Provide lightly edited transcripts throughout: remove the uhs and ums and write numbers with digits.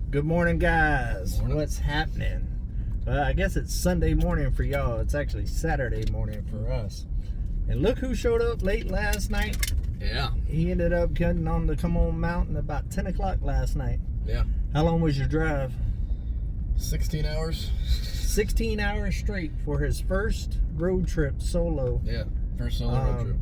Good morning, guys. Morning. What's happening? I guess it's Sunday morning for y'all. It's actually Saturday morning for us. And look who showed up late last night. Yeah. He ended up getting on the Come On Mountain about 10 o'clock last night. Yeah. How long was your drive? 16 hours. 16 hours straight for his first road trip solo. Yeah. First solo road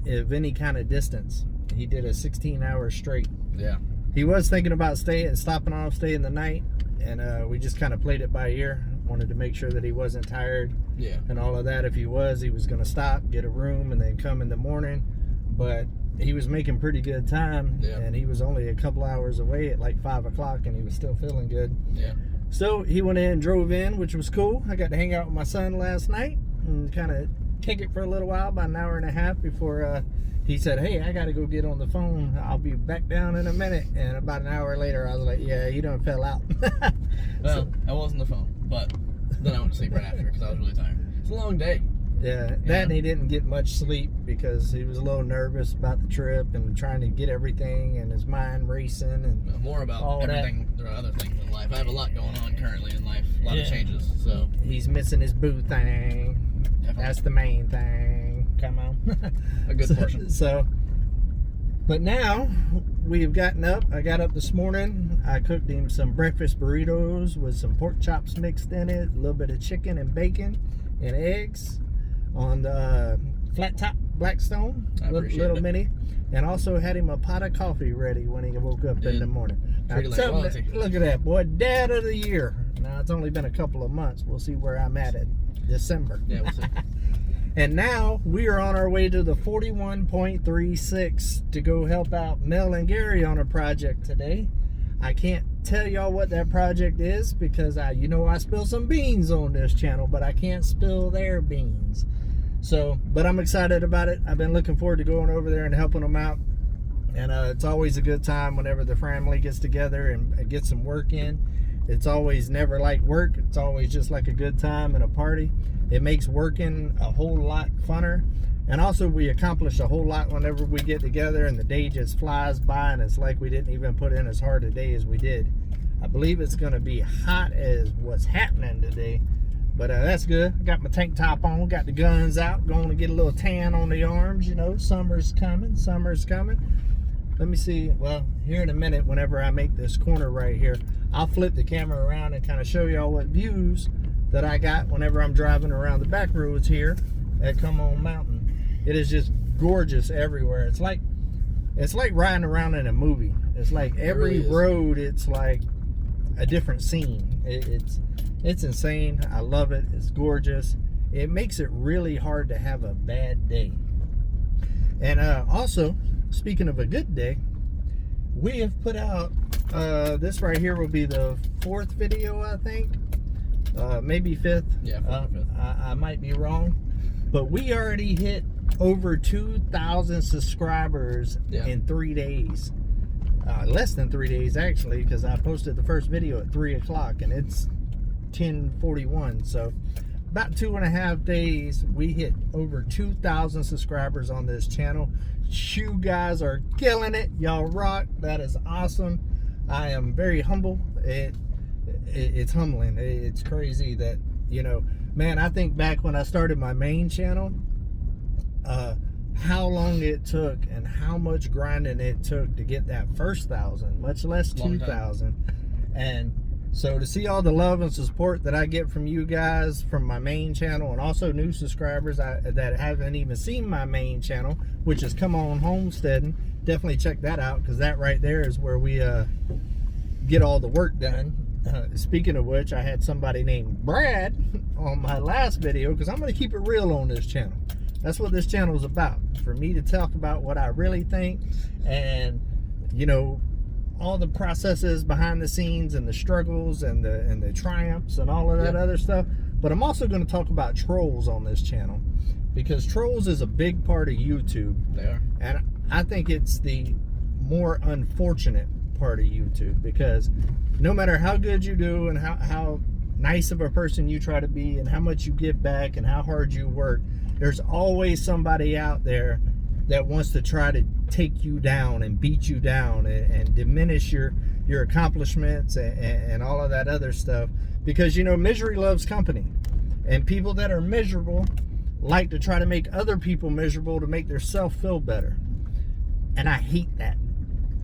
trip. Of any kind of distance. He did a 16 hours straight. Yeah. He was thinking about stopping off, staying the night, and we just kind of played it by ear. Wanted to make sure that he wasn't tired, Yeah. and all of that. If he was going to stop, get a room, and then come in the morning. But he was making pretty good time, Yeah. and he was only a couple hours away at like 5 o'clock, and he was still feeling good. Yeah. So he went in and drove in, which was cool. I got to hang out with my son last night and kind of kick it for a little while, about an hour and a half before he said, "Hey, I got to go get on the phone. I'll be back down in a minute." And about an hour later, I was like, "Yeah, you done fell out." Well, I was on the phone, but then I went to sleep right after because I was really tired. It's a long day. Yeah, that and he didn't get much sleep because he was a little nervous about the trip and trying to get everything and his mind racing and More about all everything. There are other things in life. I have a lot going on currently in life. A lot of Yeah. changes. So he's missing his boo thing. Definitely. That's the main thing. Come on. A good portion. But now we've gotten up. I got up this morning. I cooked him some breakfast burritos with some pork chops mixed in it, a little bit of chicken and bacon and eggs on the flat top Blackstone, I appreciate little it. mini, and also had him a pot of coffee ready when he woke up in the morning. Now, Treated like royalty. look at that, boy, Dad of the Year. Now it's only been a couple of months. We'll see where I'm at in December. Yeah, we'll see. And now we are on our way to the 41.36 to go help out Mel and Gary on a project today. I can't tell y'all what that project is because I spill some beans on this channel, but I can't spill their beans. So, but I'm excited about it. I've been looking forward to going over there and helping them out. And it's always a good time whenever the family gets together and gets some work in. It's always never like work. It's always just like a good time and a party. It makes working a whole lot funner. And also we accomplish a whole lot whenever we get together and the day just flies by and it's like we didn't even put in as hard a day as we did. I believe it's going to be hot as what's happening today. But that's good. I got my tank top on, got the guns out, going to get a little tan on the arms. You know, summer's coming, summer's coming. Let me see. Well, here in a minute, whenever I make this corner right here, I'll flip the camera around and kind of show y'all what views that I got whenever I'm driving around the back roads here at Come On Mountain. It is just gorgeous everywhere. It's like riding around in a movie. It's like every road, it's like a different scene. It's insane. I love it. It's gorgeous. It makes it really hard to have a bad day. And also, speaking of a good day, we have put out, this right here will be the 4th video, I think. Maybe 5th. Yeah, 5th. I might be wrong. But we already hit over 2,000 subscribers in 3 days. Less than 3 days, actually, because I posted the first video at 3 o'clock, and it's 10:41. So about 2.5 days, we hit over 2,000 subscribers on this channel. You guys are killing it. Y'all rock. That is awesome. I am very humble. It's humbling. It's crazy that, man, I think back when I started my main channel, how long it took and how much grinding it took to get that first 1,000, much less 2,000. And so to see all the love and support that I get from you guys from my main channel, and also new subscribers that haven't even seen my main channel, which is Come On Homesteading, definitely check that out, because that right there is where we get all the work done. Speaking of which, I had somebody named Brad on my last video, because I'm going to keep it real on this channel. That's what this channel is about, for me to talk about what I really think and, all the processes behind the scenes and the struggles and the triumphs and all of that other stuff. But I'm also going to talk about trolls on this channel, because trolls is a big part of YouTube. They are. And I think it's the more unfortunate part of YouTube, because no matter how good you do and how nice of a person you try to be and how much you give back and how hard you work, there's always somebody out there that wants to try to take you down and beat you down and diminish your accomplishments and all of that other stuff, because you know misery loves company, and people that are miserable like to try to make other people miserable to make themselves feel better. And I hate that.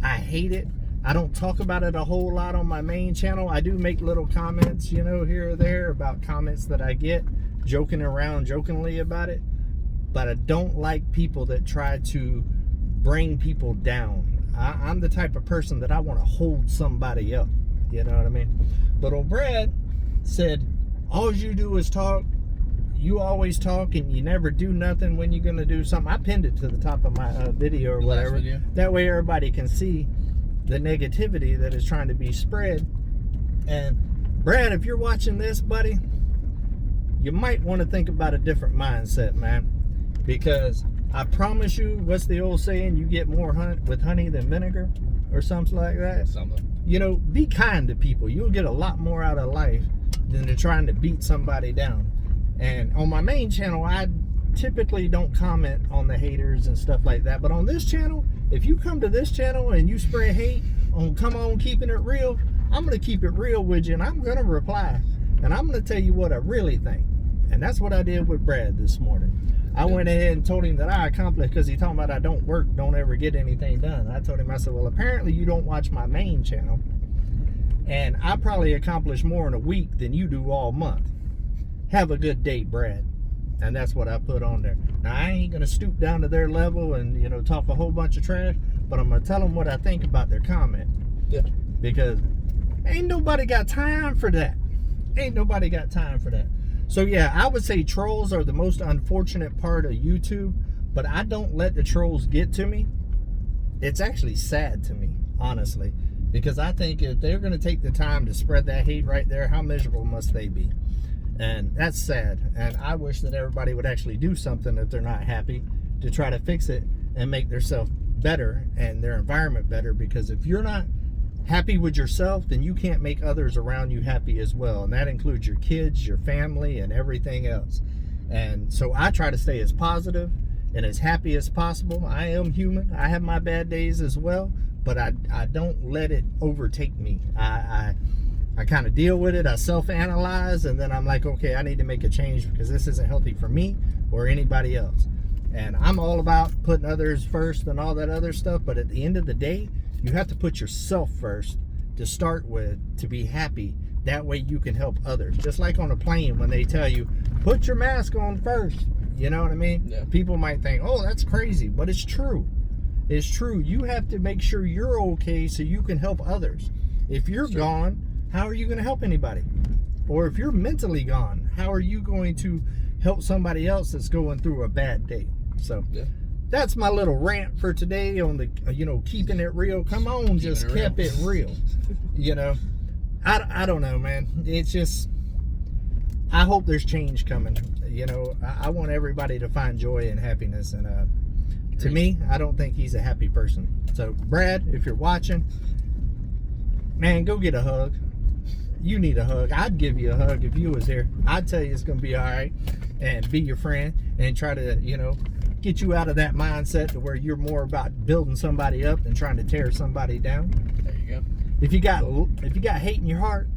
I hate it. I don't talk about it a whole lot on my main channel. I do make little comments, you know, here or there about comments that I get, joking around jokingly about it. But I don't like people that try to bring people down. I'm the type of person that I want to hold somebody up. You know what I mean? But old Brad said, all you do is talk. You always talk and you never do nothing. When you're going to do something? I pinned it to the top of my video or whatever. That way everybody can see the negativity that is trying to be spread. And Brad, if you're watching this, buddy, you might want to think about a different mindset, man. Because I promise you, what's the old saying? You get more with honey than vinegar, or something like that. You know, be kind to people. You'll get a lot more out of life than to trying to beat somebody down. And on my main channel, I typically don't comment on the haters and stuff like that. But on this channel, if you come to this channel and you spread hate on Come On Keeping It Real, I'm going to keep it real with you, and I'm going to reply. And I'm going to tell you what I really think. And that's what I did with Brad this morning. I went ahead and told him that I accomplished, because he's talking about I don't work, don't ever get anything done. I told him, I said, well, apparently you don't watch my main channel, and I probably accomplish more in a week than you do all month. Have a good day, Brad. And that's what I put on there. Now, I ain't going to stoop down to their level and, you know, talk a whole bunch of trash, but I'm going to tell them what I think about their comment. Yeah. Because ain't nobody got time for that. Ain't nobody got time for that. So yeah, I would say trolls are the most unfortunate part of YouTube, but I don't let the trolls get to me. It's actually sad to me, honestly, because I think if they're going to take the time to spread that hate right there, how miserable must they be? And that's sad. And I wish that everybody would actually do something if they're not happy to try to fix it and make themselves better and their environment better, because if you're not happy with yourself, then you can't make others around you happy as well. And that includes your kids, your family, and everything else. And so I try to stay as positive and as happy as possible. I am human. I have my bad days as well, but I don't let it overtake me. I kind of deal with it. I self-analyze, and then I'm like, okay, I need to make a change because this isn't healthy for me or anybody else. And I'm all about putting others first and all that other stuff, but at the end of the day, you have to put yourself first to start with, to be happy. That way you can help others. Just like on a plane when they tell you, put your mask on first. You know what I mean? Yeah. People might think, oh, that's crazy, but it's true. It's true. You have to make sure you're okay so you can help others. If you're gone, how are you going to help anybody? Or if you're mentally gone, how are you going to help somebody else that's going through a bad day? So that's my little rant for today on the, you know, keeping it real. Come on, just kept it real. You know, I don't know, man. It's just, I hope there's change coming. You know, I want everybody to find joy and happiness. And to me, I don't think he's a happy person. So, Brad, if you're watching, man, go get a hug. You need a hug. I'd give you a hug if you was here. I'd tell you it's going to be all right and be your friend and try to, you know, get you out of that mindset to where you're more about building somebody up than trying to tear somebody down. There you go. If you got hate in your heart,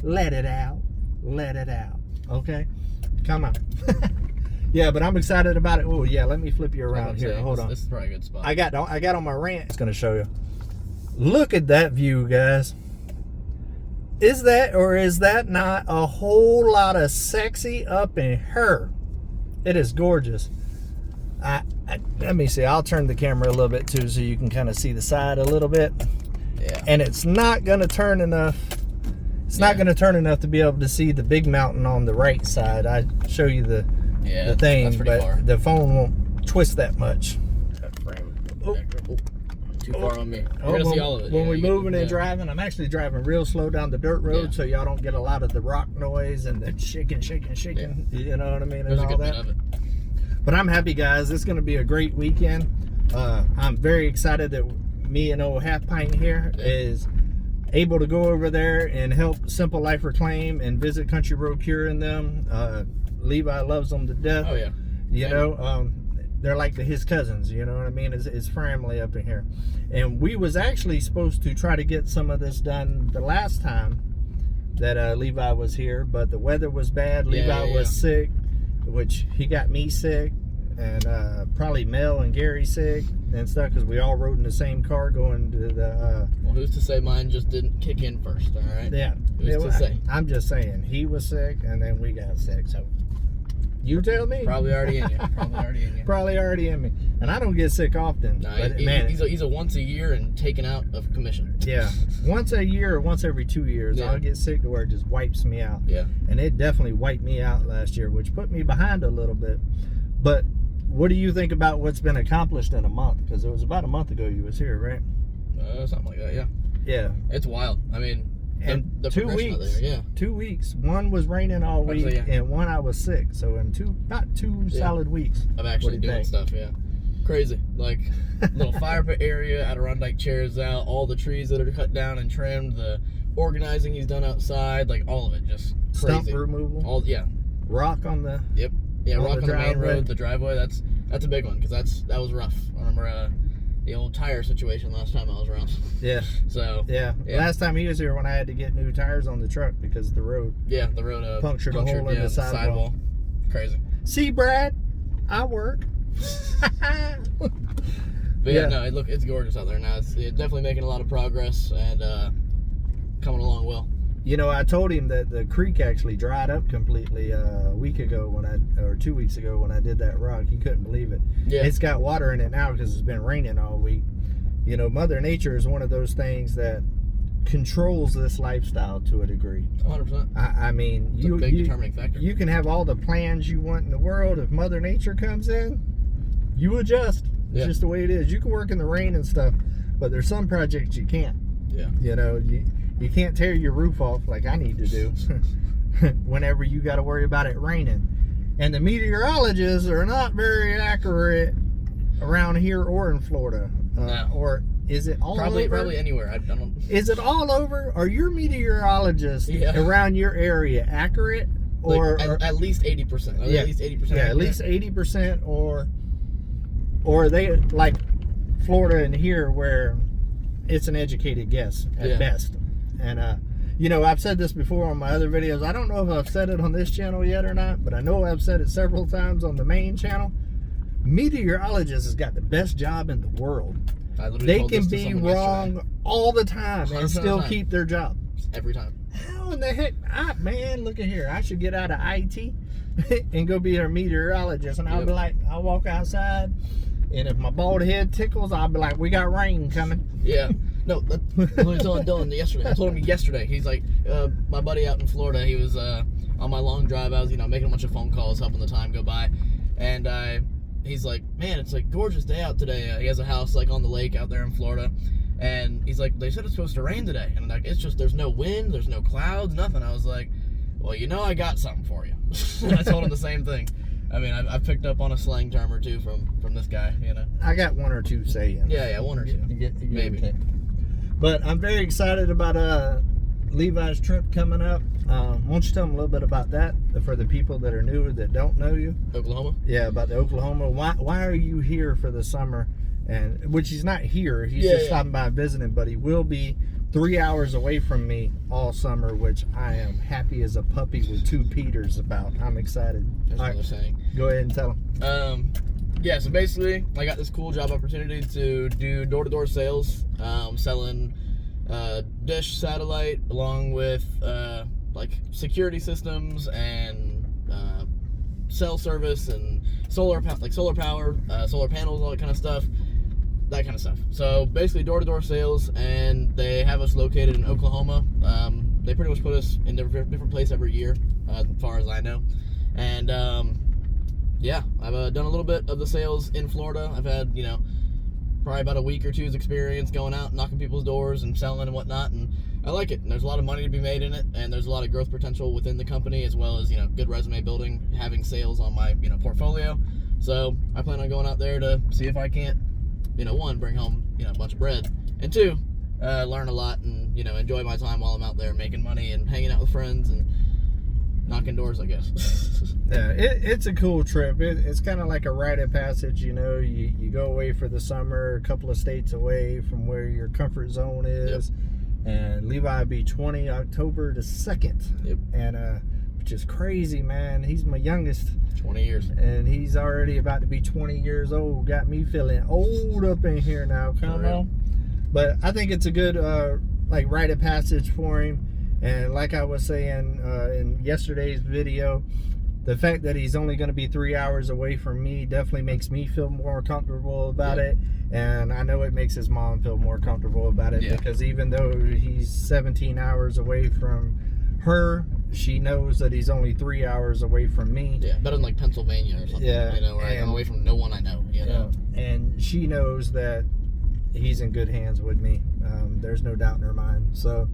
let it out. Let it out. Okay? Come on. Yeah, but I'm excited about it. Oh yeah, let me flip you around here. Hold on. This is probably a good spot. I got on my rant. It's gonna show you. Look at that view, guys. Is that or is that not a whole lot of sexy up in her? It is gorgeous. Let me see. I'll turn the camera a little bit too so you can kind of see the side a little bit. Yeah. And it's not going to turn enough. It's not going to turn enough to be able to see the big mountain on the right side. I show you the thing, but far. The phone won't twist that much. Oh. Too far on me. You're gonna see all of it. When we're moving and driving, I'm actually driving real slow down the dirt road, so y'all don't get a lot of the rock noise and the shaking. Yeah. You know what I mean? There's and a all good that. bit of it. But I'm happy, guys. It's going to be a great weekend. I'm very excited that me and old Half Pint here is able to go over there and help Simple Life Reclaim and visit Country Road Cure and them. Levi loves them to death. Oh yeah. You know, they're like his cousins, you know what I mean? His family up in here. And we was actually supposed to try to get some of this done the last time that Levi was here, but the weather was bad. Levi was sick, which he got me sick, and probably Mel and Gary sick and stuff, because we all rode in the same car going to the... well, who's to say mine just didn't kick in first, all right? Yeah. Who's to say? I'm just saying, he was sick, and then we got sick, so... You tell me. Probably already in you. Probably already in you. Probably already in me. And I don't get sick often. Nah, but man, he's a once a year and taken out of commission. Yeah. Once a year or once every 2 years, Yeah. I'll get sick to where it just wipes me out. Yeah. And it definitely wiped me out last year, which put me behind a little bit. But what do you think about what's been accomplished in a month? Because it was about a month ago you was here, right? Something like that, yeah. Yeah. It's wild. I mean, And the 2 progression weeks. There, yeah. 2 weeks. One was raining all week, Actually, yeah. and one I was sick. So in about two solid weeks. Of actually What do you doing think? stuff, yeah. Crazy. Like, little fire pit area, Adirondack chairs out, all the trees that are cut down and trimmed, the organizing he's done outside, like all of it, just crazy. Stump removal. All, yeah. Rock on the... Yep. Yeah, On rock the on the main driveway. road, the driveway, that's a big one, because that was rough. I remember the old tire situation last time I was around. Yeah. So, Yeah. Last time he was here, when I had to get new tires on the truck because of the road. yeah, the road Punctured a hole in the sidewall. Crazy. See, Brad, I work. But yeah, no, it's gorgeous out there now. It's definitely making a lot of progress and coming along well. You know, I told him that the creek actually dried up completely a week ago or 2 weeks ago when I did that rock. He couldn't believe it. Yeah. It's got water in it now because it's been raining all week. You know, Mother Nature is one of those things that controls this lifestyle to a degree. 100%. I mean, It's a big determining factor. You can have all the plans you want in the world. If Mother Nature comes in, you adjust. It's Yeah. just the way it is. You can work in the rain and stuff, but there's some projects you can't. Yeah. You know, you can't tear your roof off like I need to do whenever you got to worry about it raining. And the meteorologists are not very accurate around here or in Florida. No. Or is it all over? Probably anywhere. I don't. Is it all over? Are your meteorologists around your area accurate? Or, at least 80%. Yeah. At least 80%. Yeah, at least 80%, or are they like Florida and here where it's an educated guess at best? And you know, I've said this before on my other videos. I don't know if I've said it on this channel yet or not, but I know I've said it several times on the main channel. Meteorologists has got the best job in the world. They can be wrong all the time and still keep their job. Every time. How in the heck? Man, look at here. I should get out of IT and go be a meteorologist. And I'll be like, I'll walk outside, and if my bald head tickles, I'll be like, we got rain coming. Yeah. No, I was telling Dylan yesterday. I told him yesterday. He's like, my buddy out in Florida, he was on my long drive. I was, making a bunch of phone calls, helping the time go by. And he's like, man, it's like gorgeous day out today. He has a house like on the lake out there in Florida. And he's like, they said it's supposed to rain today. And I'm like, it's just, there's no wind, there's no clouds, nothing. I was like, well, I got something for you. And I told him the same thing. I mean, I picked up on a slang term or two from this guy, I got one or two sayings. Yeah, one or two. Maybe. Okay. But I'm very excited about Levi's trip coming up. Won't you tell them a little bit about that for the people that are new that don't know you? Oklahoma? Yeah, about the Oklahoma. Why are you here for the summer? And which he's not here. He's just stopping by and visiting, but he will be 3 hours away from me all summer, which I am happy as a puppy with two Peters about. I'm excited. That's what they're saying. Go ahead and tell them. Yeah, so basically, I got this cool job opportunity to do door-to-door sales, selling dish satellite along with like security systems and cell service and solar power, solar panels, all that kind of stuff. So basically door-to-door sales, and they have us located in Oklahoma. They pretty much put us in a different place every year, as far as I know. And yeah, I've done a little bit of the sales in Florida. I've had, probably about a week or two's experience going out, knocking people's doors and selling and whatnot, and I like it. And there's a lot of money to be made in it, and there's a lot of growth potential within the company, as well as, good resume building, having sales on my, portfolio. So I plan on going out there to see if I can't, one, bring home, a bunch of bread, and two, learn a lot and, enjoy my time while I'm out there making money and hanging out with friends and knocking doors, I guess. Yeah, it's a cool trip. It's kind of like a rite of passage, you know. You go away for the summer, a couple of states away from where your comfort zone is. Yep. And Levi will be 20 October the 2nd. Yep. And which is crazy, man. He's my youngest. 20 years. And he's already about to be 20 years old. Got me feeling old up in here now. Come on. But I think it's a good like rite of passage for him. And like I was saying in yesterday's video, the fact that he's only going to be 3 hours away from me definitely makes me feel more comfortable about it. And I know it makes his mom feel more comfortable about it, because even though he's 17 hours away from her, she knows that he's only 3 hours away from me. Yeah, better than like Pennsylvania or something. Yeah, you know, where I'm away from no one I know. You know, and she knows that he's in good hands with me. There's no doubt in her mind. So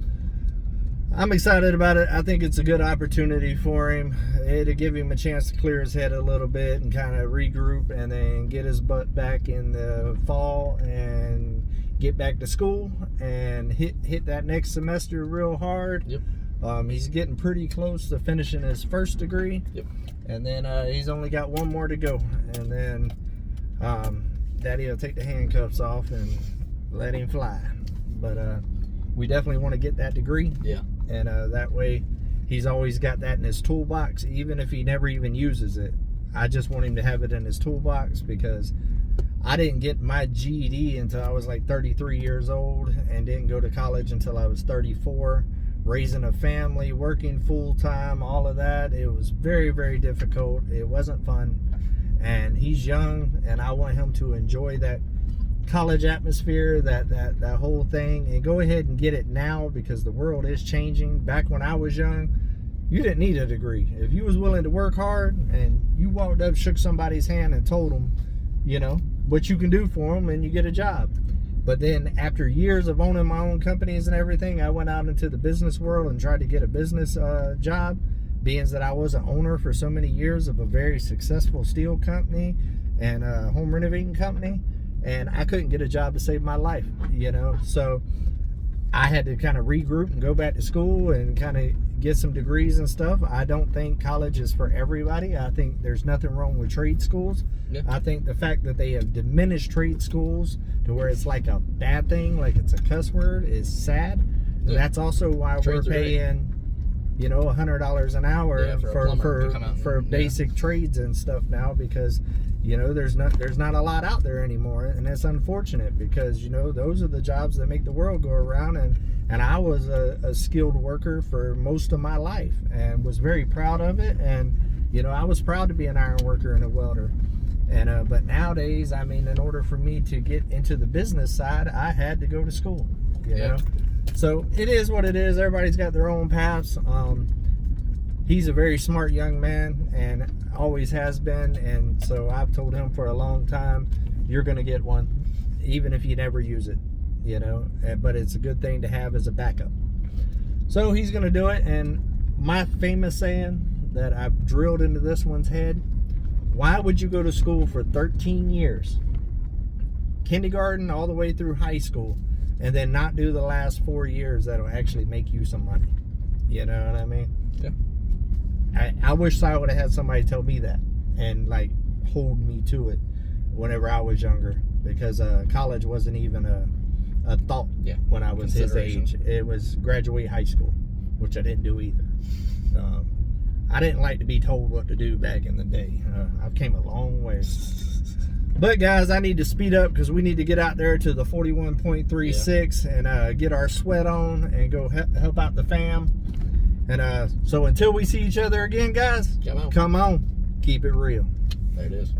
I'm excited about it. I think it's a good opportunity for him. It'll give him a chance to clear his head a little bit and kind of regroup, and then get his butt back in the fall and get back to school and hit that next semester real hard. Yep. He's getting pretty close to finishing his first degree. Yep. And then he's only got one more to go. And then Daddy will take the handcuffs off and let him fly. But we definitely want to get that degree. Yeah. And that way he's always got that in his toolbox, even if he never even uses it. I just want him to have it in his toolbox, because I didn't get my GED until I was like 33 years old, and didn't go to college until I was 34. Raising a family, working full-time, all of that, it was very, very difficult. It wasn't fun. And he's young, and I want him to enjoy that college atmosphere, that whole thing, and go ahead and get it now, because the world is changing. Back when I was young, you didn't need a degree. If you was willing to work hard and you walked up, shook somebody's hand and told them, you know, what you can do for them, and you get a job. But then after years of owning my own companies and everything, I went out into the business world and tried to get a business job, being that I was an owner for so many years of a very successful steel company and a home renovating company. And I couldn't get a job to save my life, you know. So I had to kind of regroup and go back to school and kind of get some degrees and stuff. I don't think college is for everybody. I think there's nothing wrong with trade schools. Yeah. I think the fact that they have diminished trade schools to where it's like a bad thing, like it's a cuss word, is sad. Yeah. That's also why we're paying, you know, $100 an hour for basic trades and stuff now, because you know there's not a lot out there anymore, and it's unfortunate, because you know those are the jobs that make the world go around. And I was a skilled worker for most of my life and was very proud of it, and you know I was proud to be an iron worker and a welder. And but nowadays, I mean, in order for me to get into the business side, I had to go to school, you know. So it is what it is. Everybody's got their own paths. He's a very smart young man and always has been. And so I've told him for a long time, you're going to get one, even if you never use it, you know. But it's a good thing to have as a backup. So he's going to do it. And my famous saying that I've drilled into this one's head: why would you go to school for 13 years, kindergarten all the way through high school, and then not do the last 4 years that'll actually make you some money? You know what I mean? Yeah. I wish I would have had somebody tell me that and like hold me to it whenever I was younger, because college wasn't even a thought when I was his age. It was graduate high school, which I didn't do either. I didn't like to be told what to do back in the day. I've came a long way. But guys, I need to speed up because we need to get out there to the 41.36 and get our sweat on and go help out the fam. And so until we see each other again, guys, come on, keep it real. There it is.